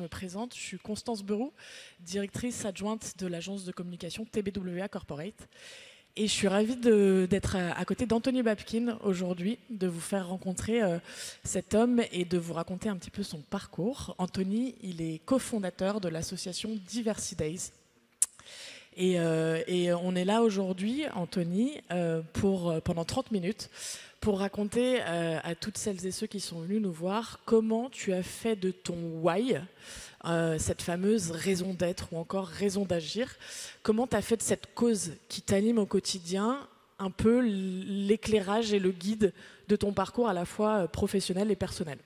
me présente. Je suis Constance Beroux, directrice adjointe de l'agence de communication TBWA Corporate. Et je suis ravie d'être à côté d'Anthony Babkin aujourd'hui, de vous faire rencontrer cet homme et de vous raconter un petit peu son parcours. Anthony, il est cofondateur de l'association Diversity Days. Et on est là aujourd'hui, Anthony, pendant 30 minutes, pour raconter à toutes celles et ceux qui sont venus nous voir comment tu as fait de ton why, cette fameuse raison d'être ou encore raison d'agir, comment tu as fait de cette cause qui t'anime au quotidien un peu l'éclairage et le guide de ton parcours à la fois professionnel et personnel.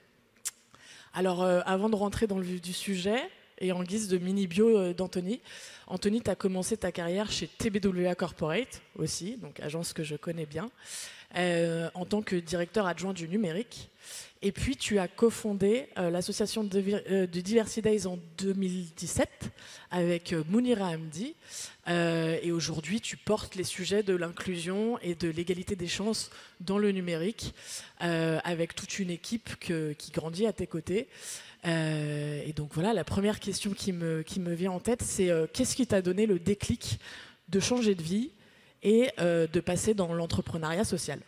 Alors, avant de rentrer dans le vif du sujet, et en guise de mini-bio d'Anthony, Anthony, tu as commencé ta carrière chez TBWA Corporate aussi, donc agence que je connais bien, en tant que directeur adjoint du numérique. Et puis, tu as cofondé l'association de Diversity Days en 2017 avec Mounira Hamdi. Et aujourd'hui, tu portes les sujets de l'inclusion et de l'égalité des chances dans le numérique avec toute une équipe qui grandit à tes côtés. Et donc voilà, la première question qui me vient en tête, c'est qu'est-ce qui t'a donné le déclic de changer de vie et de passer dans l'entrepreneuriat social ?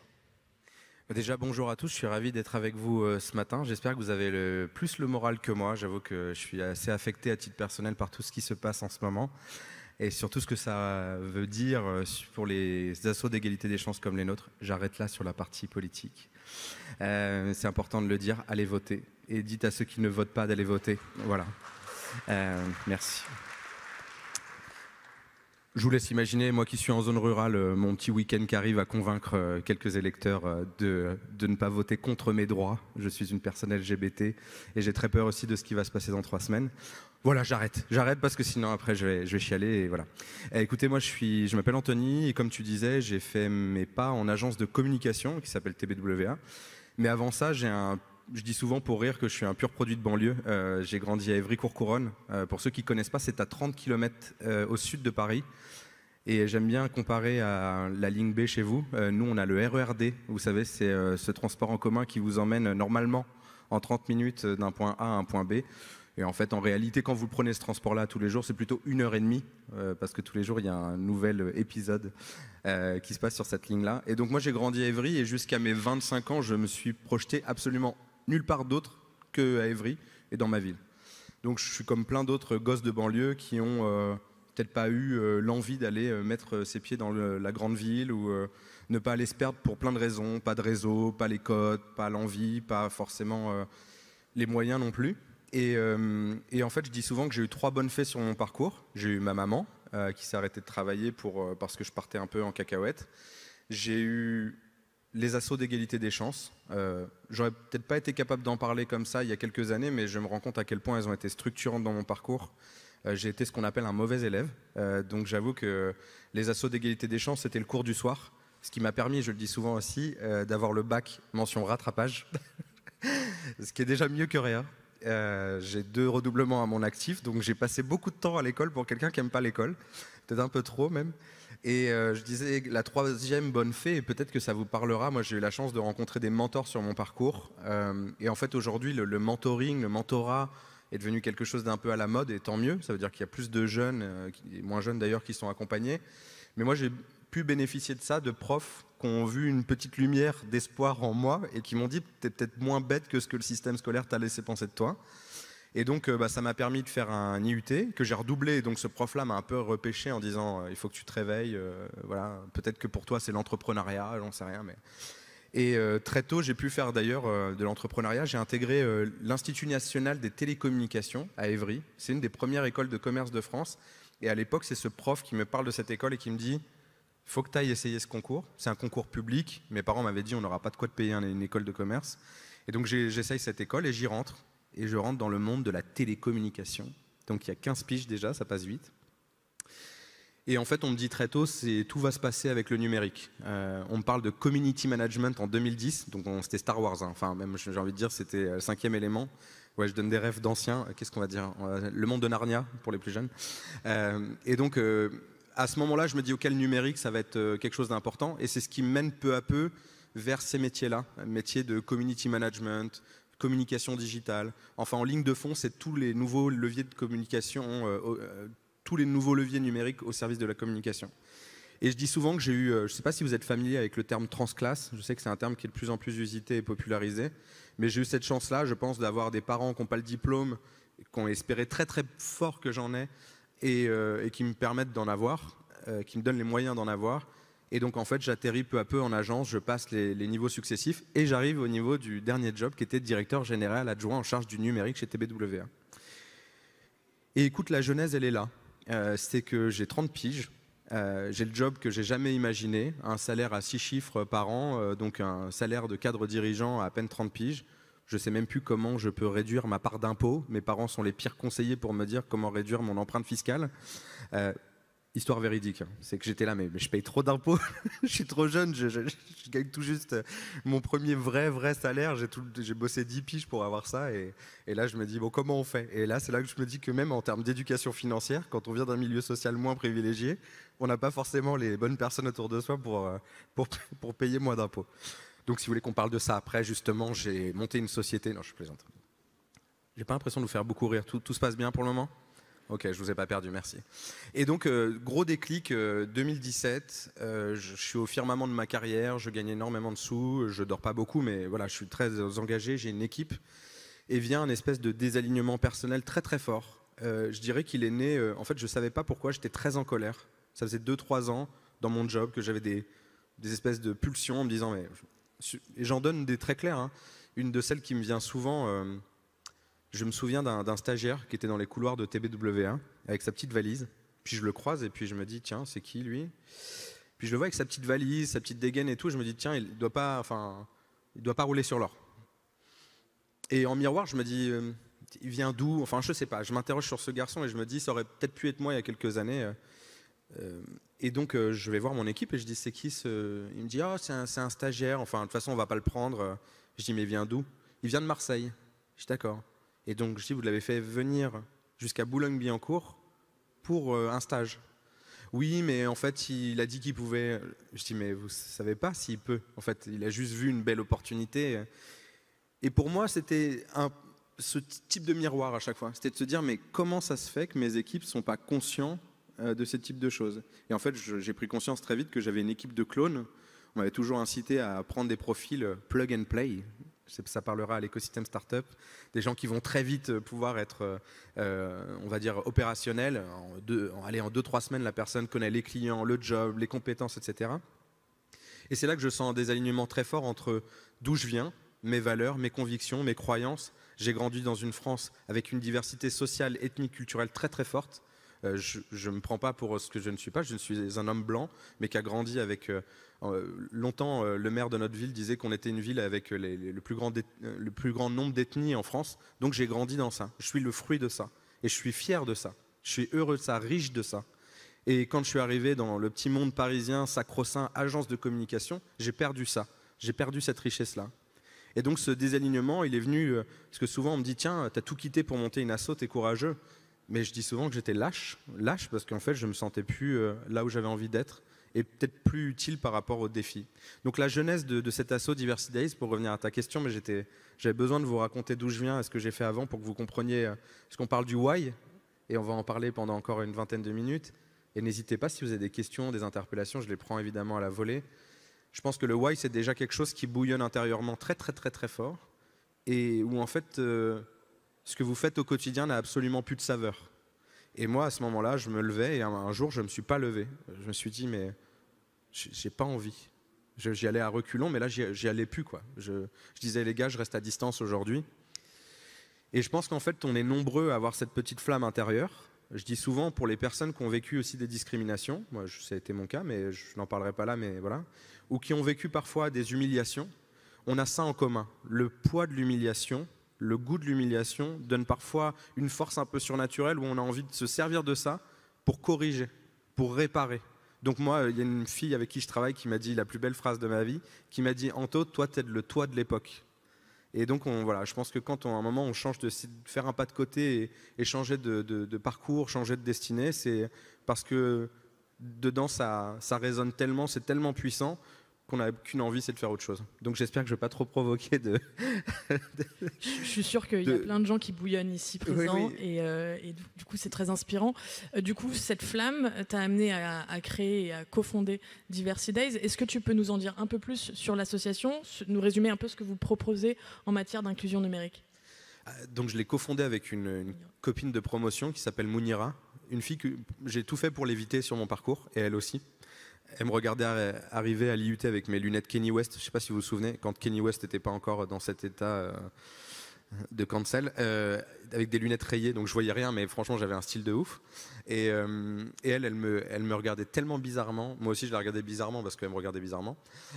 Déjà, bonjour à tous, je suis ravi d'être avec vous ce matin. J'espère que vous avez plus le moral que moi. J'avoue que je suis assez affecté à titre personnel par tout ce qui se passe en ce moment et surtout ce que ça veut dire pour les assauts d'égalité des chances comme les nôtres. J'arrête là sur la partie politique. C'est important de le dire, allez voter. Et dites à ceux qui ne votent pas d'aller voter. Voilà. Merci. Je vous laisse imaginer, moi qui suis en zone rurale, mon petit week-end qui arrive à convaincre quelques électeurs de ne pas voter contre mes droits. Je suis une personne LGBT et j'ai très peur aussi de ce qui va se passer dans 3 semaines. Voilà, j'arrête parce que sinon après je vais chialer et voilà. Écoutez, moi je m'appelle Anthony et comme tu disais, j'ai fait mes pas en agence de communication qui s'appelle TBWA. Mais avant ça, je dis souvent pour rire que je suis un pur produit de banlieue. J'ai grandi à Évry-Courcouronne. Pour ceux qui ne connaissent pas, c'est à 30 km au sud de Paris. Et j'aime bien comparer à la ligne B chez vous. Nous, on a le RERD. Vous savez, c'est ce transport en commun qui vous emmène normalement en 30 minutes d'un point A à un point B. Et en fait, en réalité, quand vous prenez ce transport-là tous les jours, c'est plutôt 1h30, parce que tous les jours, il y a un nouvel épisode qui se passe sur cette ligne-là. Et donc, moi, j'ai grandi à Évry et jusqu'à mes 25 ans, je me suis projeté absolument nulle part d'autre qu'à Évry et dans ma ville. Donc, je suis comme plein d'autres gosses de banlieue qui ont peut-être pas eu l'envie d'aller mettre ses pieds dans la grande ville ou ne pas aller se perdre pour plein de raisons. Pas de réseau, pas les codes, pas l'envie, pas forcément les moyens non plus. Et en fait, je dis souvent que j'ai eu 3 bonnes fées sur mon parcours. J'ai eu ma maman qui s'est arrêtée de travailler parce que je partais un peu en cacahuète. J'ai eu les assauts d'égalité des chances. J'aurais peut-être pas été capable d'en parler comme ça il y a quelques années, mais je me rends compte à quel point elles ont été structurantes dans mon parcours. J'ai été ce qu'on appelle un mauvais élève. Donc j'avoue que les assauts d'égalité des chances, c'était le cours du soir. Ce qui m'a permis, je le dis souvent aussi, d'avoir le bac mention rattrapage. Ce qui est déjà mieux que rien. J'ai 2 redoublements à mon actif, donc j'ai passé beaucoup de temps à l'école pour quelqu'un qui n'aime pas l'école, peut-être un peu trop même. Et je disais la 3e bonne fée, et peut-être que ça vous parlera, moi j'ai eu la chance de rencontrer des mentors sur mon parcours. Et en fait aujourd'hui le mentoring, le mentorat est devenu quelque chose d'un peu à la mode, et tant mieux, ça veut dire qu'il y a plus de jeunes, moins jeunes d'ailleurs, qui sont accompagnés. Mais moi j'ai pu bénéficier de ça, de profs qui ont vu une petite lumière d'espoir en moi et qui m'ont dit t'es peut-être moins bête que ce que le système scolaire t'a laissé penser de toi. Et donc ça m'a permis de faire un IUT que j'ai redoublé, et donc ce prof-là m'a un peu repêché en disant il faut que tu te réveilles, voilà, peut-être que pour toi c'est l'entrepreneuriat, j'en sais rien. Et très tôt j'ai pu faire d'ailleurs de l'entrepreneuriat. J'ai intégré l'Institut national des télécommunications à Évry. C'est une des premières écoles de commerce de France, et à l'époque c'est ce prof qui me parle de cette école et qui me dit faut que tu ailles essayer ce concours. C'est un concours public. Mes parents m'avaient dit on n'aura pas de quoi te payer une école de commerce. Et donc j'essaye cette école et j'y rentre. Et je rentre dans le monde de la télécommunication. Donc il y a 15 piges déjà, ça passe vite. Et en fait, on me dit très tôt, tout va se passer avec le numérique. On me parle de community management en 2010. Donc c'était Star Wars. Enfin, même j'ai envie de dire, c'était le 5e élément. Ouais, je donne des rêves d'anciens. Qu'est-ce qu'on va dire ? Le monde de Narnia pour les plus jeunes. Et donc à ce moment-là, je me dis, OK, le numérique, ça va être quelque chose d'important. Et c'est ce qui me mène peu à peu vers ces métiers-là, métiers de community management, communication digitale. Enfin, en ligne de fond, c'est tous les nouveaux leviers de communication, tous les nouveaux leviers numériques au service de la communication. Et je dis souvent que j'ai eu, je ne sais pas si vous êtes familier avec le terme transclasse, je sais que c'est un terme qui est de plus en plus usité et popularisé, mais j'ai eu cette chance-là, je pense, d'avoir des parents qui n'ont pas le diplôme, qui ont espéré très très fort que j'en ai, et qui me permettent d'en avoir, qui me donnent les moyens d'en avoir. Et donc en fait, j'atterris peu à peu en agence, je passe les niveaux successifs, et j'arrive au niveau du dernier job, qui était directeur général adjoint en charge du numérique chez TBWA. Et écoute, la genèse, elle est là. C'est que j'ai 30 piges. J'ai le job que j'ai jamais imaginé, un salaire à 6 chiffres par an, donc un salaire de cadre dirigeant à peine 30 piges. Je ne sais même plus comment je peux réduire ma part d'impôt. Mes parents sont les pires conseillers pour me dire comment réduire mon empreinte fiscale. Histoire véridique, c'est que j'étais là, mais je paye trop d'impôts, je suis trop jeune, je gagne tout juste mon premier vrai salaire, j'ai bossé 10 piges pour avoir ça, et là je me dis, bon, comment on fait? Et là c'est là que je me dis que même en termes d'éducation financière, quand on vient d'un milieu social moins privilégié, on n'a pas forcément les bonnes personnes autour de soi pour payer moins d'impôts. Donc si vous voulez qu'on parle de ça après, justement, j'ai monté une société, non je plaisante. J'ai pas l'impression de vous faire beaucoup rire, tout se passe bien pour le moment? Ok, je vous ai pas perdu, merci. Et donc, gros déclic, 2017, je suis au firmament de ma carrière, je gagne énormément de sous, je dors pas beaucoup, mais voilà, je suis très engagé, j'ai une équipe, et vient un espèce de désalignement personnel très très fort. Je dirais qu'il est né, en fait, je savais pas pourquoi, j'étais très en colère. Ça faisait 2-3 ans dans mon job que j'avais des espèces de pulsions en me disant, mais... Et j'en donne des très clairs, hein. Une de celles qui me vient souvent... Je me souviens d'un stagiaire qui était dans les couloirs de TBWA avec sa petite valise. Puis je le croise et puis je me dis, tiens, c'est qui lui? Puis je le vois avec sa petite valise, sa petite dégaine et tout. Je me dis, tiens, il doit pas rouler sur l'or. Et en miroir, je me dis, il vient d'où? Enfin, je sais pas. Je m'interroge sur ce garçon et je me dis, ça aurait peut-être pu être moi il y a quelques années. Et donc, je vais voir mon équipe et je dis, c'est qui ce... Il me dit, oh, c'est un stagiaire. Enfin, de toute façon, on va pas le prendre. Je dis, mais il vient d'où? Il vient de Marseille. Je dis, d'accord. Et donc, je dis, vous l'avez fait venir jusqu'à Boulogne-Billancourt pour un stage. Oui, mais en fait, il a dit qu'il pouvait... Je dis, mais vous ne savez pas s'il peut. En fait, il a juste vu une belle opportunité. Et pour moi, c'était ce type de miroir à chaque fois. C'était de se dire, mais comment ça se fait que mes équipes ne sont pas conscients de ce type de choses? Et en fait, j'ai pris conscience très vite que j'avais une équipe de clones. On m'avait toujours incité à prendre des profils plug and play. Ça parlera à l'écosystème startup, des gens qui vont très vite pouvoir être, on va dire, opérationnels. En 2-3 semaines, la personne connaît les clients, le job, les compétences, etc. Et c'est là que je sens un désalignement très fort entre d'où je viens, mes valeurs, mes convictions, mes croyances. J'ai grandi dans une France avec une diversité sociale, ethnique, culturelle très très forte. Je ne me prends pas pour ce que je ne suis pas, je suis un homme blanc, mais qui a grandi avec... longtemps, le maire de notre ville disait qu'on était une ville avec le plus grand nombre d'ethnies en France, donc j'ai grandi dans ça. Je suis le fruit de ça, et je suis fier de ça. Je suis heureux de ça, riche de ça. Et quand je suis arrivé dans le petit monde parisien, sacro-saint, agence de communication, j'ai perdu ça. J'ai perdu cette richesse-là. Et donc ce désalignement, il est venu, parce que souvent on me dit, tiens, t'as tout quitté pour monter une asso, t'es courageux. Mais je dis souvent que j'étais lâche parce qu'en fait je me sentais plus là où j'avais envie d'être et peut-être plus utile par rapport aux défis. Donc la jeunesse de cet asso Diversity Days, pour revenir à ta question, mais j'avais besoin de vous raconter d'où je viens et ce que j'ai fait avant pour que vous compreniez, parce qu'on parle du why, et on va en parler pendant encore une vingtaine de minutes. Et n'hésitez pas, si vous avez des questions, des interpellations, je les prends évidemment à la volée. Je pense que le why, c'est déjà quelque chose qui bouillonne intérieurement très très très très fort, et où en fait... ce que vous faites au quotidien n'a absolument plus de saveur. Et moi, à ce moment-là, je me levais et un jour, je ne me suis pas levé. Je me suis dit, mais j'ai pas envie. J'y allais à reculons, mais là, j'y allais plus, quoi. Je disais, les gars, je reste à distance aujourd'hui. Et je pense qu'en fait, on est nombreux à avoir cette petite flamme intérieure. Je dis souvent, pour les personnes qui ont vécu aussi des discriminations, moi, ça a été mon cas, mais je n'en parlerai pas là, mais voilà, ou qui ont vécu parfois des humiliations, on a ça en commun. Le poids de l'humiliation, le goût de l'humiliation donne parfois une force un peu surnaturelle où on a envie de se servir de ça pour corriger, pour réparer. Donc moi, il y a une fille avec qui je travaille qui m'a dit la plus belle phrase de ma vie, qui m'a dit « Anto, toi, t'es le toi de l'époque ». Et donc, voilà, je pense que quand à un moment on change de faire un pas de côté et changer de parcours, changer de destinée, c'est parce que dedans ça résonne tellement, c'est tellement puissant qu'on n'a qu'une envie, c'est de faire autre chose. Donc j'espère que je ne vais pas trop provoquer Je suis sûre qu'il y a plein de gens qui bouillonnent ici présents, oui. et du coup c'est très inspirant. Du coup, cette flamme t'a amené à créer et à cofonder Diversity Days. Est-ce que tu peux nous en dire un peu plus sur l'association, nous résumer un peu ce que vous proposez en matière d'inclusion numérique? Donc je l'ai cofondé avec une copine de promotion qui s'appelle Mounira, une fille que j'ai tout fait pour l'éviter sur mon parcours, et elle aussi. Elle me regardait arriver à l'IUT avec mes lunettes Kanye West, je ne sais pas si vous vous souvenez, quand Kanye West n'était pas encore dans cet état de cancel, avec des lunettes rayées, donc je voyais rien, mais franchement j'avais un style de ouf. Et elle me regardait tellement bizarrement, moi aussi je la regardais bizarrement parce qu'elle me regardait bizarrement.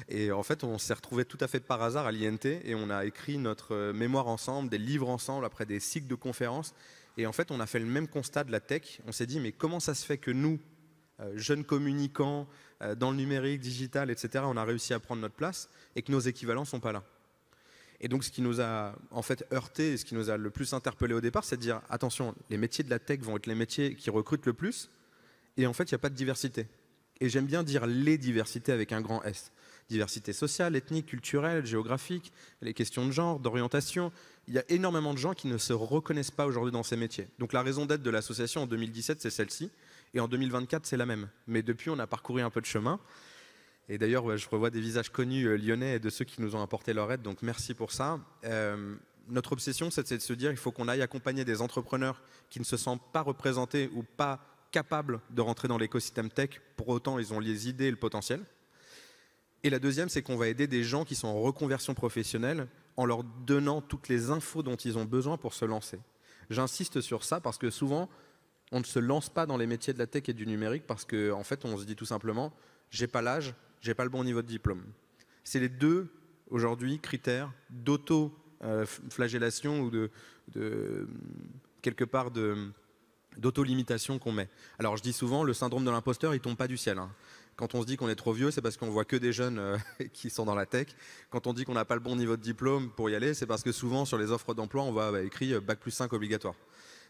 Et en fait on s'est retrouvés tout à fait par hasard à l'INT et on a écrit notre mémoire ensemble, des livres ensemble, après des cycles de conférences. Et en fait on a fait le même constat de la tech, on s'est dit mais comment ça se fait que nous, jeunes communicants, dans le numérique, digital, etc., on a réussi à prendre notre place et que nos équivalents ne sont pas là. Et donc ce qui nous a en fait heurté et ce qui nous a le plus interpellé au départ, c'est de dire attention, les métiers de la tech vont être les métiers qui recrutent le plus et en fait il n'y a pas de diversité. Et j'aime bien dire les diversités avec un grand S. Diversité sociale, ethnique, culturelle, géographique, les questions de genre, d'orientation. Il y a énormément de gens qui ne se reconnaissent pas aujourd'hui dans ces métiers. Donc la raison d'être de l'association en 2017, c'est celle-ci. Et en 2024, c'est la même. Mais depuis, on a parcouru un peu de chemin. Et d'ailleurs, je revois des visages connus lyonnais et de ceux qui nous ont apporté leur aide. Donc merci pour ça. Notre obsession, c'est de se dire qu'il faut qu'on aille accompagner des entrepreneurs qui ne se sentent pas représentés ou pas capables de rentrer dans l'écosystème tech. Pour autant, ils ont les idées et le potentiel. Et la deuxième, c'est qu'on va aider des gens qui sont en reconversion professionnelle en leur donnant toutes les infos dont ils ont besoin pour se lancer. J'insiste sur ça parce que souvent, on ne se lance pas dans les métiers de la tech et du numérique parce qu'en fait, on se dit tout simplement « j'ai pas l'âge, j'ai pas le bon niveau de diplôme ». C'est les deux, aujourd'hui, critères d'auto-flagellation ou quelque part d'auto-limitation qu'on met. Alors, je dis souvent, le syndrome de l'imposteur, il tombe pas du ciel. Quand on se dit qu'on est trop vieux, c'est parce qu'on voit que des jeunes qui sont dans la tech. Quand on dit qu'on n'a pas le bon niveau de diplôme pour y aller, c'est parce que souvent, sur les offres d'emploi, on voit écrit Bac+5 obligatoire.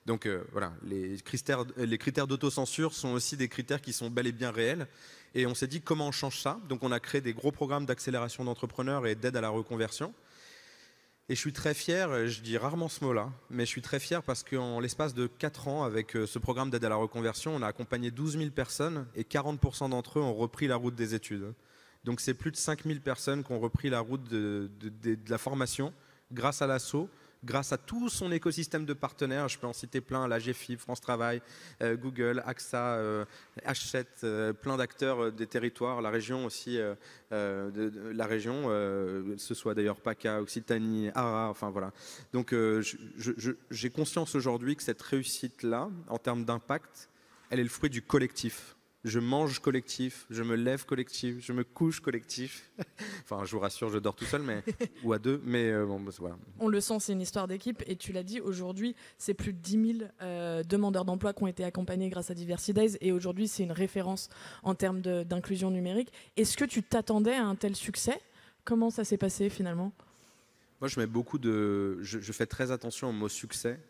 Donc voilà, les critères d'autocensure sont aussi des critères qui sont bel et bien réels. Et on s'est dit comment on change ça. Donc on a créé des gros programmes d'accélération d'entrepreneurs et d'aide à la reconversion. Et je suis très fier, je dis rarement ce mot-là, mais je suis très fier parce qu'en l'espace de 4 ans, avec ce programme d'aide à la reconversion, on a accompagné 12 000 personnes et 40% d'entre eux ont repris la route des études. Donc c'est plus de 5 000 personnes qui ont repris la route de la formation grâce à l'ASSO, grâce à tout son écosystème de partenaires. Je peux en citer plein, la GFIP, France Travail, Google, AXA, H7, plein d'acteurs des territoires, la région aussi, la région, ce soit d'ailleurs PACA, Occitanie, ARA, enfin voilà. Donc j'ai conscience aujourd'hui que cette réussite-là, en termes d'impact, elle est le fruit du collectif. Je mange collectif, je me lève collectif, je me couche collectif. Enfin, je vous rassure, je dors tout seul, ou à deux, mais bon, voilà. On le sent, c'est une histoire d'équipe. Et tu l'as dit, aujourd'hui, c'est plus de 10 000 demandeurs d'emploi qui ont été accompagnés grâce à Diversity Days. Et aujourd'hui, c'est une référence en termes d'inclusion numérique. Est-ce que tu t'attendais à un tel succès? Comment ça s'est passé finalement? Moi, je fais très attention au mot succès.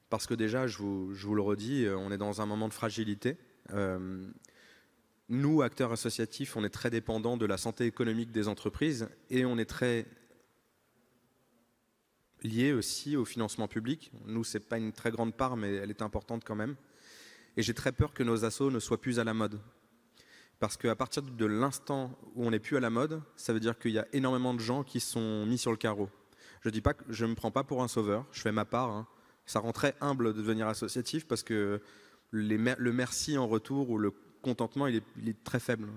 Parce que déjà, je vous le redis, on est dans un moment de fragilité. Nous, acteurs associatifs, on est très dépendants de la santé économique des entreprises et on est très liés aussi au financement public. Nous, ce n'est pas une très grande part, mais elle est importante quand même. Et j'ai très peur que nos assos ne soient plus à la mode. Parce qu'à partir de l'instant où on n'est plus à la mode, ça veut dire qu'il y a énormément de gens qui sont mis sur le carreau. Je dis pas que je ne me prends pas pour un sauveur, je fais ma part. Ça rend très humble de devenir associatif parce que le merci en retour ou le contentement, il est très faible.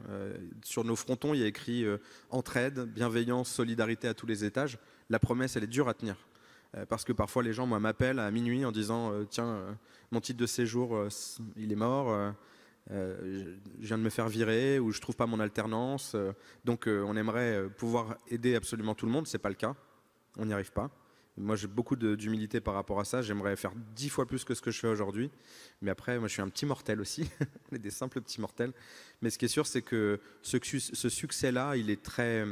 Sur nos frontons, il y a écrit entraide, bienveillance, solidarité à tous les étages. La promesse, elle est dure à tenir. Parce que parfois, les gens m'appellent à minuit en disant tiens, mon titre de séjour, il est mort, je viens de me faire virer ou je trouve pas mon alternance. Donc, on aimerait pouvoir aider absolument tout le monde. C'est pas le cas. On n'y arrive pas. Moi, j'ai beaucoup d'humilité par rapport à ça. J'aimerais faire 10 fois plus que ce que je fais aujourd'hui. Mais après, moi, je suis un petit mortel aussi. On est des simples petits mortels. Mais ce qui est sûr, c'est que ce succès-là, il est très...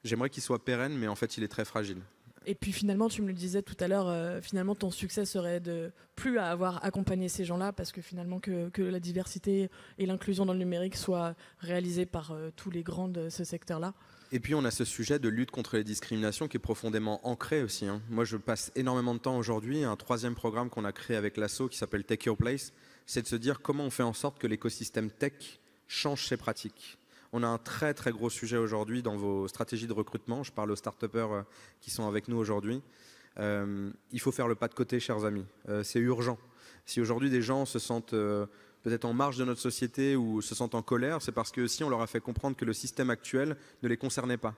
J'aimerais qu'il soit pérenne, mais en fait, il est très fragile. Et puis finalement, tu me le disais tout à l'heure, finalement ton succès serait de plus à avoir accompagné ces gens-là, parce que finalement que la diversité et l'inclusion dans le numérique soient réalisées par tous les grands de ce secteur-là. Et puis on a ce sujet de lutte contre les discriminations qui est profondément ancré aussi. Moi je passe énormément de temps aujourd'hui, un troisième programme qu'on a créé avec l'ASSO qui s'appelle Take Your Place, c'est de se dire comment on fait en sorte que l'écosystème tech change ses pratiques. On a un très très gros sujet aujourd'hui dans vos stratégies de recrutement, je parle aux start-upers qui sont avec nous aujourd'hui. Il faut faire le pas de côté, chers amis, c'est urgent. Si aujourd'hui des gens se sentent peut-être en marge de notre société ou se sentent en colère, c'est parce que si on leur a fait comprendre que le système actuel ne les concernait pas.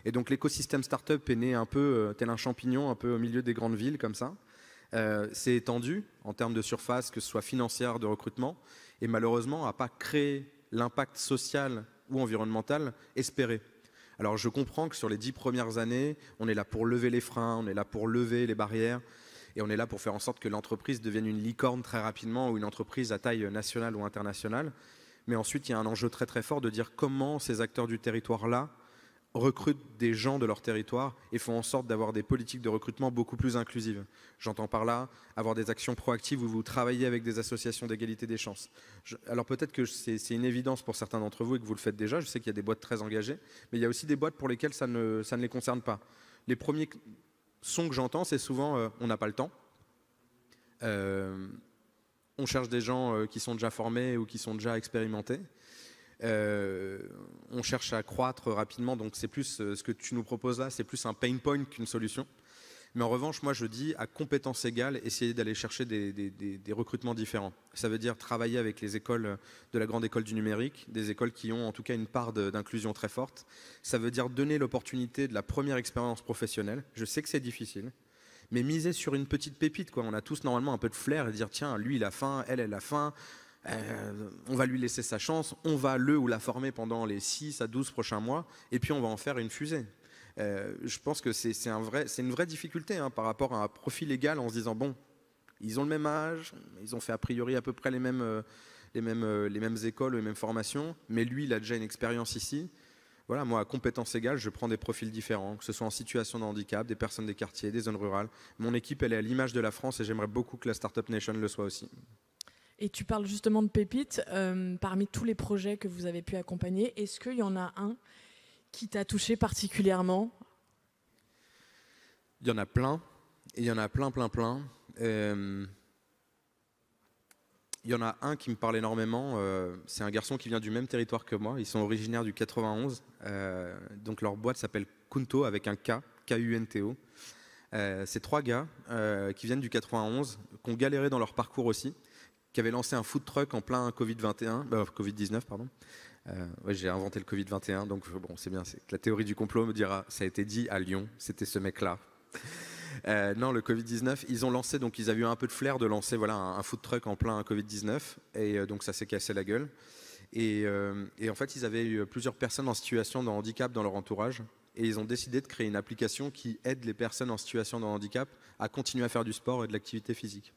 Et donc l'écosystème start-up est né un peu tel un champignon, un peu au milieu des grandes villes comme ça. C'est étendu en termes de surface, que ce soit financière, de recrutement, et malheureusement n'a pas créé l'impact social ou environnemental espéré. Alors je comprends que sur les 10 premières années, on est là pour lever les freins, on est là pour lever les barrières, et on est là pour faire en sorte que l'entreprise devienne une licorne très rapidement ou une entreprise à taille nationale ou internationale. Mais ensuite, il y a un enjeu très très fort de dire comment ces acteurs du territoire-là recrutent des gens de leur territoire et font en sorte d'avoir des politiques de recrutement beaucoup plus inclusives. J'entends par là avoir des actions proactives où vous travaillez avec des associations d'égalité des chances. Alors peut-être que c'est une évidence pour certains d'entre vous et que vous le faites déjà. Je sais qu'il y a des boîtes très engagées, mais il y a aussi des boîtes pour lesquelles ça ne les concerne pas. Les premiers sons que j'entends, c'est souvent on n'a pas le temps. On cherche des gens qui sont déjà formés ou qui sont déjà expérimentés. On cherche à croître rapidement, donc c'est plus ce que tu nous proposes là, c'est plus un pain point qu'une solution. Mais en revanche, moi je dis à compétences égales, essayer d'aller chercher des recrutements différents. Ça veut dire travailler avec les écoles de la grande école du numérique, des écoles qui ont en tout cas une part d'inclusion très forte. Ça veut dire donner l'opportunité de la première expérience professionnelle. Je sais que c'est difficile, mais miser sur une petite pépite, quoi. On a tous normalement un peu de flair et dire tiens, lui il a faim, elle a faim. On va lui laisser sa chance, on va le ou la former pendant les 6 à 12 prochains mois, et puis on va en faire une fusée. Je pense que c'est une vraie difficulté par rapport à un profil égal en se disant, bon, ils ont le même âge, ils ont fait a priori à peu près les mêmes écoles, les mêmes formations, mais lui, il a déjà une expérience ici. Voilà, moi, à compétences égales, je prends des profils différents, que ce soit en situation de handicap, des personnes des quartiers, des zones rurales. Mon équipe, elle est à l'image de la France et j'aimerais beaucoup que la Startup Nation le soit aussi. Et tu parles justement de pépites. Parmi tous les projets que vous avez pu accompagner, est-ce qu'il y en a un qui t'a touché particulièrement? Il y en a plein, et il y en a plein. Il y en a un qui me parle énormément, c'est un garçon qui vient du même territoire que moi, ils sont originaires du 91, donc leur boîte s'appelle Kunto avec un K, K-U-N-T-O. C'est 3 gars qui viennent du 91, qui ont galéré dans leur parcours aussi, qui avaient lancé un food truck en plein Covid-19, pardon. Ouais, j'ai inventé le Covid-21, donc bon, c'est bien, la théorie du complot me dira, ça a été dit à Lyon, c'était ce mec-là. Non, le Covid-19, ils ont lancé, donc ils avaient eu un peu de flair de lancer voilà, un food truck en plein Covid-19, et donc ça s'est cassé la gueule. Et en fait, ils avaient eu plusieurs personnes en situation de handicap dans leur entourage, et ils ont décidé de créer une application qui aide les personnes en situation de handicap à continuer à faire du sport et de l'activité physique.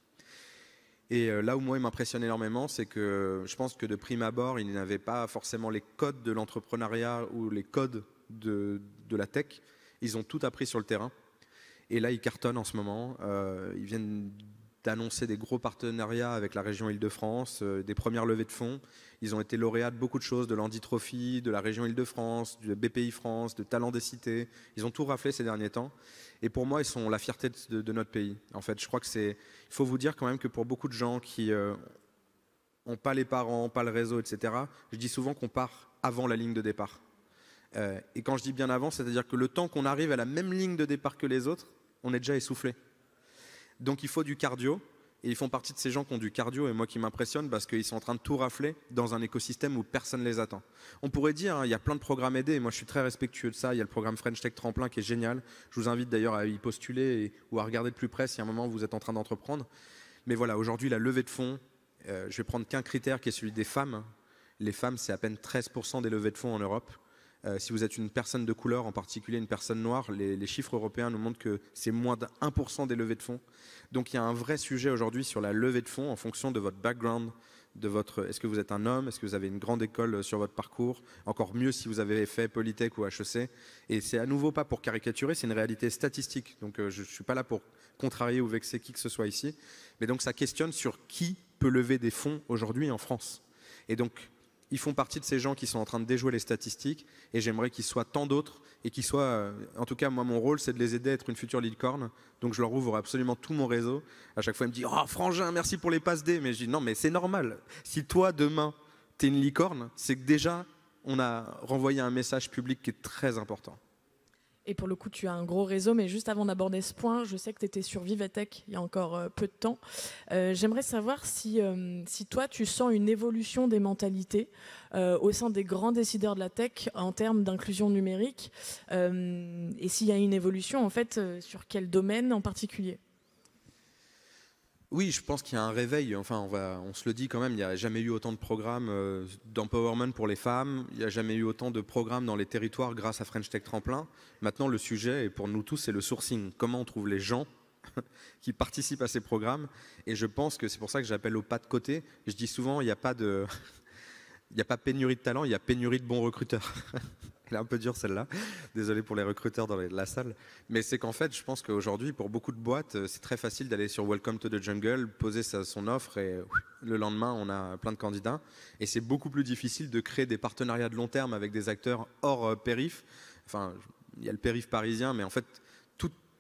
Et là où moi il m'impressionne énormément, c'est que je pense que de prime abord, ils n'avaient pas forcément les codes de l'entrepreneuriat ou les codes de la tech. Ils ont tout appris sur le terrain. Et là, ils cartonnent en ce moment. Ils viennent d'annoncer des gros partenariats avec la région Île-de-France, des premières levées de fonds. Ils ont été lauréats de beaucoup de choses, de l'Andy Trophy, de la région Île-de-France, du BPI France, de Talent des Cités. Ils ont tout raflé ces derniers temps. Et pour moi, ils sont la fierté de notre pays. En fait, je crois que il faut vous dire quand même que pour beaucoup de gens qui n'ont pas les parents, pas le réseau, etc., je dis souvent qu'on part avant la ligne de départ. Et quand je dis bien avant, c'est-à-dire que le temps qu'on arrive à la même ligne de départ que les autres, on est déjà essoufflé. Donc il faut du cardio, et ils font partie de ces gens qui ont du cardio, et moi qui m'impressionne parce qu'ils sont en train de tout rafler dans un écosystème où personne ne les attend. On pourrait dire, il y a plein de programmes aidés, et moi je suis très respectueux de ça, il y a le programme French Tech Tremplin qui est génial, je vous invite d'ailleurs à y postuler ou à regarder de plus près si à un moment vous êtes en train d'entreprendre. Mais voilà, aujourd'hui la levée de fonds, je vais prendre qu'un critère qui est celui des femmes. Les femmes, c'est à peine 13% des levées de fonds en Europe. Si vous êtes une personne de couleur, en particulier une personne noire, les chiffres européens nous montrent que c'est moins de 1% des levées de fonds. Donc il y a un vrai sujet aujourd'hui sur la levée de fonds en fonction de votre background, est-ce que vous êtes un homme, est-ce que vous avez une grande école sur votre parcours, encore mieux si vous avez fait Polytech ou HEC. Et c'est à nouveau pas pour caricaturer, c'est une réalité statistique. Donc je ne suis pas là pour contrarier ou vexer qui que ce soit ici. Mais donc ça questionne sur qui peut lever des fonds aujourd'hui en France. Et donc ils font partie de ces gens qui sont en train de déjouer les statistiques et j'aimerais qu'il soient tant d'autres et qu'ils soient, en tout cas moi mon rôle c'est de les aider à être une future licorne, donc je leur ouvre absolument tout mon réseau. À chaque fois ils me disent « Oh Frangin, merci pour les passes D », mais je dis « Non mais c'est normal, si toi demain t'es une licorne, c'est que déjà on a renvoyé un message public qui est très important ». Et pour le coup, tu as un gros réseau, mais juste avant d'aborder ce point, je sais que tu étais sur Vivatech il y a encore peu de temps. J'aimerais savoir si toi, tu sens une évolution des mentalités au sein des grands décideurs de la tech en termes d'inclusion numérique, et s'il y a une évolution, en fait, sur quel domaine en particulier ? Oui, je pense qu'il y a un réveil. Enfin, on se le dit quand même, il n'y a jamais eu autant de programmes d'empowerment pour les femmes. Il n'y a jamais eu autant de programmes dans les territoires grâce à French Tech Tremplin. Maintenant, le sujet, et pour nous tous, c'est le sourcing. Comment on trouve les gens qui participent à ces programmes. Et je pense que c'est pour ça que j'appelle au pas de côté. Je dis souvent, il n'y a pas pénurie de talent, il y a pénurie de bons recruteurs. Elle est un peu dure celle-là, désolé pour les recruteurs dans la salle. Mais c'est qu'en fait, je pense qu'aujourd'hui, pour beaucoup de boîtes, c'est très facile d'aller sur Welcome to the Jungle, poser son offre et le lendemain, on a plein de candidats. Et c'est beaucoup plus difficile de créer des partenariats de long terme avec des acteurs hors périph'. Enfin, il y a le périph' parisien, mais en fait,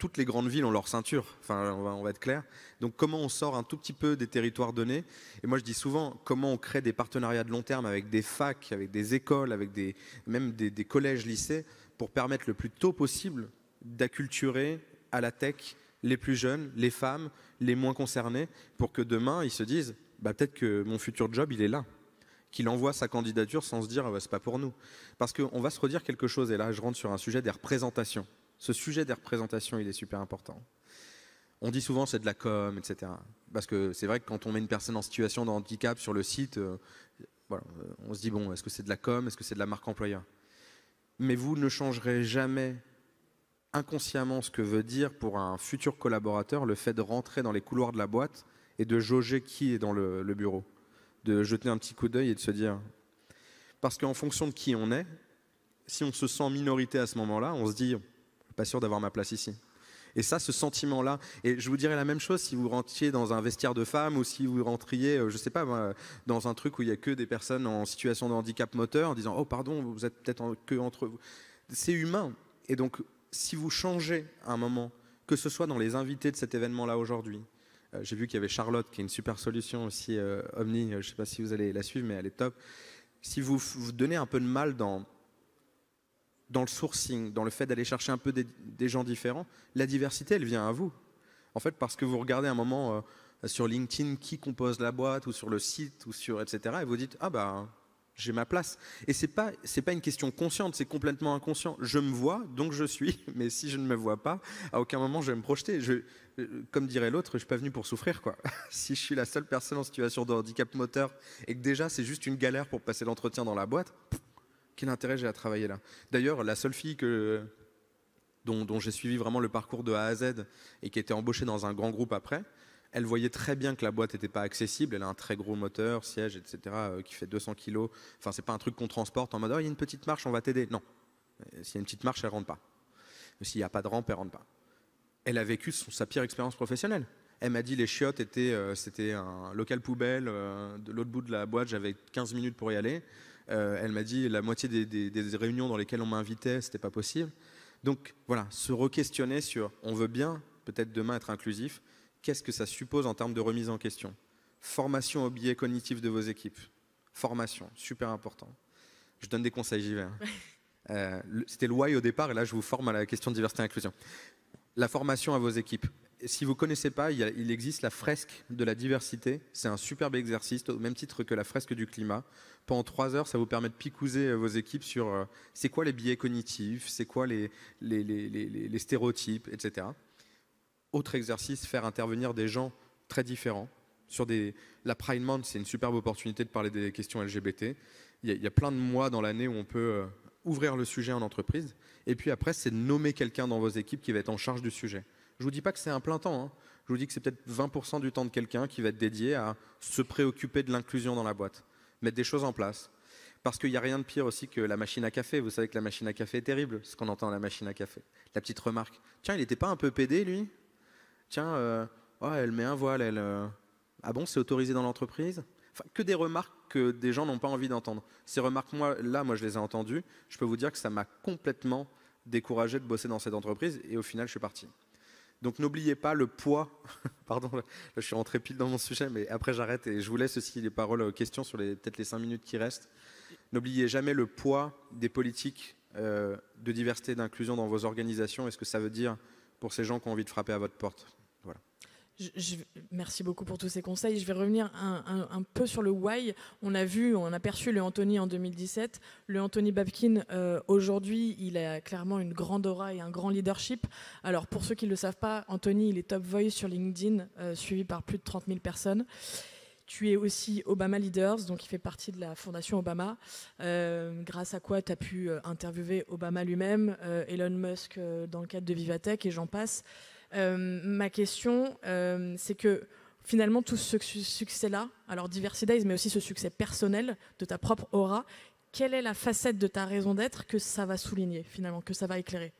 toutes les grandes villes ont leur ceinture, enfin, on va être clair. Donc comment on sort un tout petit peu des territoires donnés. Et moi je dis souvent comment on crée des partenariats de long terme avec des facs, avec des écoles, avec même des collèges, lycées, pour permettre le plus tôt possible d'acculturer à la tech les plus jeunes, les femmes, les moins concernés, pour que demain ils se disent peut-être que mon futur job il est là, qu'il envoie sa candidature sans se dire c'est pas pour nous. Parce qu'on va se redire quelque chose, et là je rentre sur un sujet des représentations. Ce sujet des représentations, il est super important. On dit souvent c'est de la com, etc. Parce que c'est vrai que quand on met une personne en situation de handicap sur le site, on se dit bon, est-ce que c'est de la com, est-ce que c'est de la marque employeur? Mais vous ne changerez jamais inconsciemment ce que veut dire pour un futur collaborateur le fait de rentrer dans les couloirs de la boîte et de jauger qui est dans le bureau. De jeter un petit coup d'œil et de se dire... Parce qu'en fonction de qui on est, si on se sent minorité à ce moment-là, on se dit... pas sûr d'avoir ma place ici. Et ça, ce sentiment-là, et je vous dirais la même chose si vous rentriez dans un vestiaire de femme ou si vous rentriez, je sais pas, dans un truc où il n'y a que des personnes en situation de handicap moteur en disant « Oh pardon, vous êtes peut-être que entre vous ». C'est humain. Et donc, si vous changez à un moment, que ce soit dans les invités de cet événement-là aujourd'hui, j'ai vu qu'il y avait Charlotte qui est une super solution aussi, Omni, je ne sais pas si vous allez la suivre, mais elle est top. Si vous donnez un peu de mal dans le sourcing, dans le fait d'aller chercher un peu des gens différents, la diversité, elle vient à vous. En fait, parce que vous regardez un moment sur LinkedIn qui compose la boîte, ou sur le site, ou sur etc. et vous dites, j'ai ma place. Et c'est pas une question consciente, c'est complètement inconscient. Je me vois, donc je suis, mais si je ne me vois pas, à aucun moment je vais me projeter. Comme dirait l'autre, je suis pas venu pour souffrir, quoi. Si je suis la seule personne en situation de handicap moteur, et que déjà c'est juste une galère pour passer l'entretien dans la boîte, quel intérêt j'ai à travailler là? D'ailleurs, la seule fille dont j'ai suivi vraiment le parcours de A à Z et qui était embauchée dans un grand groupe après, elle voyait très bien que la boîte n'était pas accessible. Elle a un très gros moteur, siège, etc., qui fait 200 kilos. Enfin, c'est pas un truc qu'on transporte en mode « il y a une petite marche, on va t'aider ». Non. S'il y a une petite marche, elle rentre pas. S'il n'y a pas de rampe, elle rentre pas. Elle a vécu sa pire expérience professionnelle. Elle m'a dit les chiottes c'était un local poubelle. De l'autre bout de la boîte, j'avais 15 minutes pour y aller. Elle m'a dit la moitié des réunions dans lesquelles on m'invitait, c'était pas possible. Donc voilà, se re-questionner sur on veut bien peut-être demain être inclusif, qu'est-ce que ça suppose en termes de remise en question? Formation au biais cognitif de vos équipes. Formation, super important. Je donne des conseils, j'y vais. C'était le why au départ et là je vous forme à la question de diversité et inclusion. La formation à vos équipes. Si vous ne connaissez pas, il existe la fresque de la diversité. C'est un superbe exercice, au même titre que la fresque du climat. Pendant 3 heures, ça vous permet de picouser vos équipes sur c'est quoi les biais cognitifs, c'est quoi les stéréotypes, etc. Autre exercice, faire intervenir des gens très différents. La Pride Month, c'est une superbe opportunité de parler des questions LGBT. Il y a plein de mois dans l'année où ouvrir le sujet en entreprise. Et puis après, c'est de nommer quelqu'un dans vos équipes qui va être en charge du sujet. Je ne vous dis pas que c'est un plein temps, hein. Je vous dis que c'est peut-être 20% du temps de quelqu'un qui va être dédié à se préoccuper de l'inclusion dans la boîte, mettre des choses en place. Parce qu'il n'y a rien de pire aussi que la machine à café. Vous savez que la machine à café est terrible, ce qu'on entend à la machine à café. La petite remarque. Tiens, il n'était pas un peu pédé, lui? Tiens, oh, elle met un voile, elle... Ah bon, c'est autorisé dans l'entreprise? Enfin, que des remarques que des gens n'ont pas envie d'entendre. Ces remarques, moi, je les ai entendues. Je peux vous dire que ça m'a complètement découragé de bosser dans cette entreprise. Et au final, je suis parti. Donc n'oubliez pas le poids, pardon, là je suis rentré pile dans mon sujet, mais après j'arrête et je vous laisse aussi les paroles aux questions sur peut-être les 5 minutes qui restent. N'oubliez jamais le poids des politiques de diversité et d'inclusion dans vos organisations et ce que ça veut dire pour ces gens qui ont envie de frapper à votre porte. Voilà. Merci beaucoup pour tous ces conseils. Je vais revenir un peu sur le why. On a perçu le Anthony en 2017. Le Anthony Babkin, aujourd'hui, il a clairement une grande aura et un grand leadership. Alors, pour ceux qui ne le savent pas, Anthony, il est top voice sur LinkedIn, suivi par plus de 30 000 personnes. Tu es aussi Obama Leaders, donc il fait partie de la fondation Obama, grâce à quoi tu as pu interviewer Obama lui-même, Elon Musk dans le cadre de Vivatech et j'en passe. Ma question, c'est que finalement tout ce succès-là, alors Diversity Days, mais aussi ce succès personnel de ta propre aura, quelle est la facette de ta raison d'être que ça va souligner finalement, que ça va éclairer?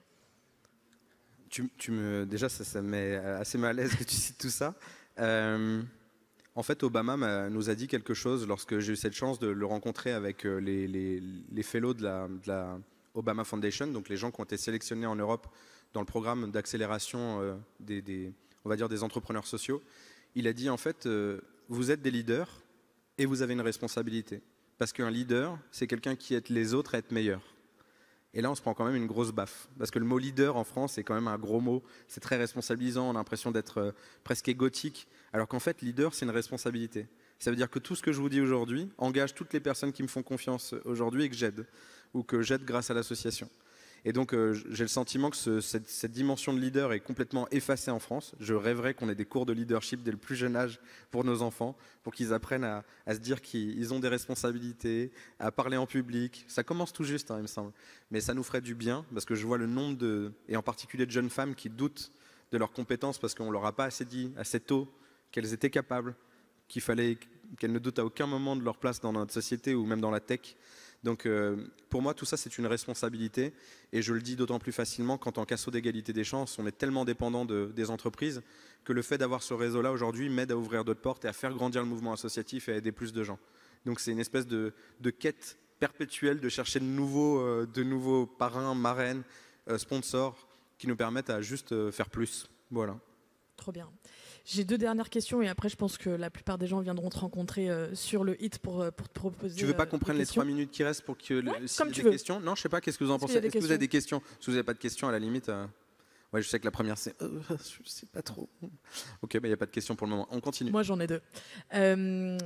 Déjà, ça me met assez mal à l'aise que tu cites tout ça. En fait, Obama nous a dit quelque chose lorsque j'ai eu cette chance de le rencontrer avec les fellows de la Obama Foundation, donc les gens qui ont été sélectionnés en Europe dans le programme d'accélération on va dire des entrepreneurs sociaux. Il a dit en fait, vous êtes des leaders et vous avez une responsabilité. Parce qu'un leader, c'est quelqu'un qui aide les autres à être meilleurs. Et là, on se prend quand même une grosse baffe. Parce que le mot leader en France, c'est quand même un gros mot. C'est très responsabilisant, on a l'impression d'être presque égotique. Alors qu'en fait, leader, c'est une responsabilité. Ça veut dire que tout ce que je vous dis aujourd'hui engage toutes les personnes qui me font confiance aujourd'hui et que j'aide. Ou que j'aide grâce à l'association. Et donc, j'ai le sentiment que cette dimension de leader est complètement effacée en France. Je rêverais qu'on ait des cours de leadership dès le plus jeune âge pour nos enfants, pour qu'ils apprennent à se dire qu'ils ont des responsabilités, à parler en public. Ça commence tout juste, hein, il me semble. Mais ça nous ferait du bien, parce que je vois le nombre et en particulier de jeunes femmes qui doutent de leurs compétences parce qu'on ne leur a pas assez dit, assez tôt, qu'elles étaient capables, qu'il fallait qu'elles ne doutent à aucun moment de leur place dans notre société ou même dans la tech. Donc pour moi tout ça c'est une responsabilité et je le dis d'autant plus facilement qu'en tant qu'asso d'égalité des chances on est tellement dépendant des entreprises que le fait d'avoir ce réseau là aujourd'hui m'aide à ouvrir d'autres portes et à faire grandir le mouvement associatif et à aider plus de gens. Donc c'est une espèce de quête perpétuelle de chercher de nouveaux parrains, marraines, sponsors qui nous permettent à juste faire plus. Voilà. Trop bien. J'ai 2 dernières questions et après je pense que la plupart des gens viendront te rencontrer sur le hit pour te proposer. Tu veux pas qu'on prenne les 3 minutes qui restent pour que comme tu des veux. questions? Non, je sais pas, qu'est-ce que vous en pensez? Est-ce que vous avez des questions? Si vous n'avez pas de questions, à la limite. Ouais, je sais que la première c'est je sais pas trop. Ok, il n'y a pas de questions pour le moment. On continue. Moi j'en ai 2.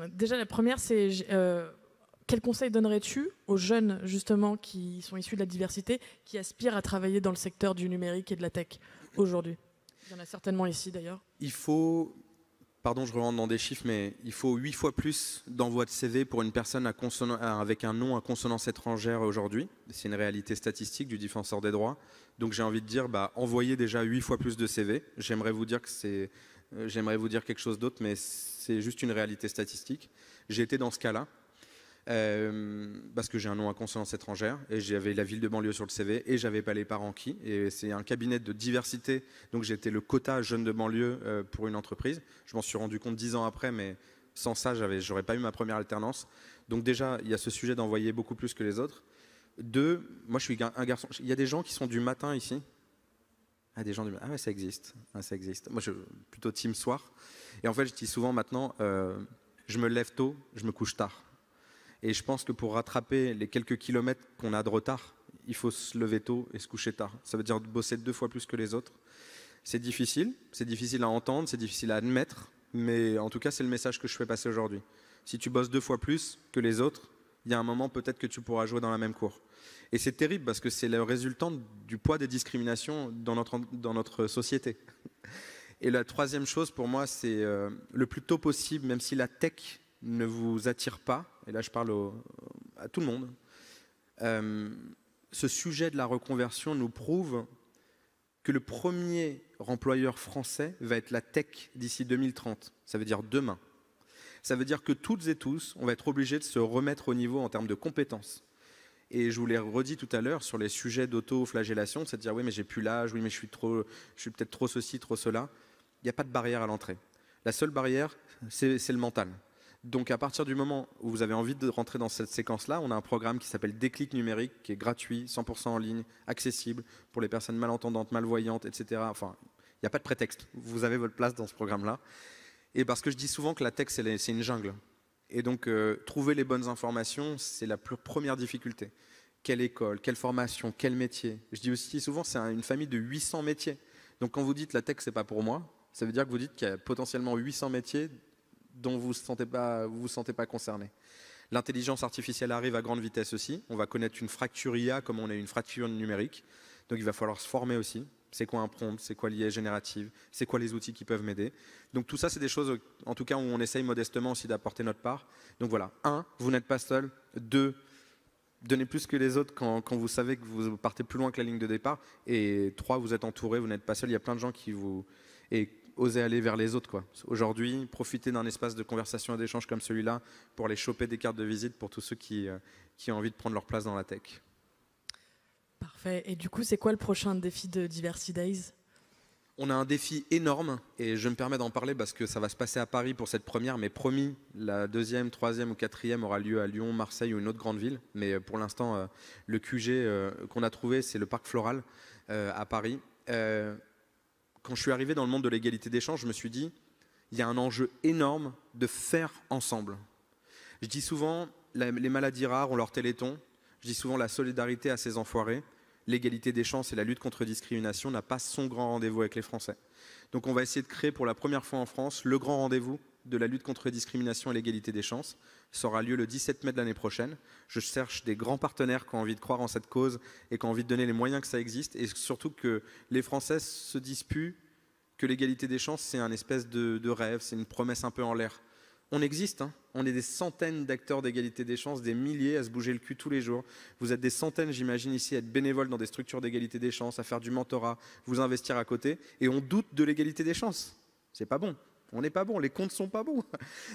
Déjà la première c'est quel conseil donnerais-tu aux jeunes justement qui sont issus de la diversité, qui aspirent à travailler dans le secteur du numérique et de la tech aujourd'hui? Il y en a certainement ici d'ailleurs. Il faut, pardon je rentre dans des chiffres, mais il faut 8 fois plus d'envois de CV pour une personne avec un nom à consonance étrangère aujourd'hui. C'est une réalité statistique du défenseur des droits. Donc j'ai envie de dire, envoyez déjà 8 fois plus de CV. J'aimerais vous dire quelque chose d'autre, mais c'est juste une réalité statistique. J'ai été dans ce cas-là. Parce que j'ai un nom à consonance étrangère et j'avais la ville de banlieue sur le CV et j'avais pas les parents qui, et c'est un cabinet de diversité, donc j'étais le quota jeune de banlieue pour une entreprise. Je m'en suis rendu compte 10 ans après, mais sans ça j'aurais pas eu ma première alternance. Donc déjà il y a ce sujet d'envoyer beaucoup plus que les autres. 2, moi je suis un garçon, il y a des gens qui sont du matin ici. Ah, des gens du matin, ah ouais, ça existe. Moi je suis plutôt team soir et en fait je dis souvent maintenant je me lève tôt, je me couche tard. Et je pense que pour rattraper les quelques kilomètres qu'on a de retard, il faut se lever tôt et se coucher tard. Ça veut dire bosser 2 fois plus que les autres. C'est difficile à entendre, c'est difficile à admettre, mais en tout cas, c'est le message que je fais passer aujourd'hui. Si tu bosses 2 fois plus que les autres, il y a un moment peut-être que tu pourras jouer dans la même cour. Et c'est terrible parce que c'est le résultant du poids des discriminations dans notre société. Et la troisième chose pour moi, c'est le plus tôt possible, même si la tech ne vous attire pas, et là je parle à tout le monde, ce sujet de la reconversion nous prouve que le premier employeur français va être la tech d'ici 2030. Ça veut dire demain. Ça veut dire que toutes et tous, on va être obligés de se remettre au niveau en termes de compétences. Et je vous l'ai redit tout à l'heure sur les sujets d'auto-flagellation, c'est de dire oui mais j'ai plus l'âge, oui mais je suis peut-être trop ceci, trop cela. Il n'y a pas de barrière à l'entrée. La seule barrière, c'est le mental. Donc à partir du moment où vous avez envie de rentrer dans cette séquence-là, on a un programme qui s'appelle Déclic numérique, qui est gratuit, 100% en ligne, accessible pour les personnes malentendantes, malvoyantes, etc. Enfin, il n'y a pas de prétexte. Vous avez votre place dans ce programme-là. Et parce que je dis souvent que la tech, c'est une jungle. Et donc, trouver les bonnes informations, c'est la première difficulté. Quelle école, quelle formation, quel métier? Je dis aussi souvent, c'est une famille de 800 métiers. Donc quand vous dites la tech, c'est pas pour moi, ça veut dire que vous dites qu'il y a potentiellement 800 métiers dont vous ne vous sentez pas concerné. L'intelligence artificielle arrive à grande vitesse aussi. On va connaître une fracture IA comme on a une fracture numérique. Donc il va falloir se former aussi. C'est quoi un prompt? C'est quoi l'IA générative? C'est quoi les outils qui peuvent m'aider? Donc tout ça, c'est des choses, en tout cas, où on essaye modestement aussi d'apporter notre part. Donc voilà, 1, vous n'êtes pas seul. 2, donnez plus que les autres quand vous savez que vous partez plus loin que la ligne de départ. Et 3, vous êtes entouré, vous n'êtes pas seul. Il y a plein de gens qui vous... Et osez aller vers les autres, quoi. Aujourd'hui, profitez d'un espace de conversation et d'échange comme celui-là pour aller choper des cartes de visite pour tous ceux qui ont envie de prendre leur place dans la tech. Parfait. Et du coup, c'est quoi le prochain défi de Diversity Days? On a un défi énorme et je me permets d'en parler parce que ça va se passer à Paris pour cette première, mais promis, la 2e, 3e ou 4e aura lieu à Lyon, Marseille ou une autre grande ville. Mais pour l'instant, le QG qu'on a trouvé, c'est le Parc Floral à Paris. Quand je suis arrivé dans le monde de l'égalité des chances, je me suis dit, il y a un enjeu énorme de faire ensemble. Je dis souvent, les maladies rares ont leur téléthon. Je dis souvent la solidarité à ces enfoirés. L'égalité des chances et la lutte contre la discrimination n'a pas son grand rendez-vous avec les Français. Donc on va essayer de créer pour la première fois en France le grand rendez-vous de la lutte contre la discrimination et l'égalité des chances. Ça aura lieu le 17 mai de l'année prochaine. Je cherche des grands partenaires qui ont envie de croire en cette cause et qui ont envie de donner les moyens que ça existe. Et surtout que les Français se disent plus que l'égalité des chances, c'est un espèce de rêve, c'est une promesse un peu en l'air. On existe, hein. On est des centaines d'acteurs d'égalité des chances, des milliers à se bouger le cul tous les jours. Vous êtes des centaines, j'imagine, ici, à être bénévoles dans des structures d'égalité des chances, à faire du mentorat, vous investir à côté, et on doute de l'égalité des chances. C'est pas bon. On n'est pas bon, les comptes sont pas bons.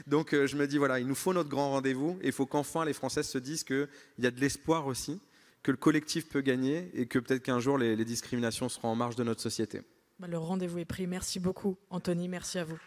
Donc je me dis, voilà, il nous faut notre grand rendez-vous, et il faut qu'enfin les Françaises se disent qu'il y a de l'espoir aussi, que le collectif peut gagner, et que peut-être qu'un jour les discriminations seront en marge de notre société. Le rendez-vous est pris. Merci beaucoup, Anthony. Merci à vous.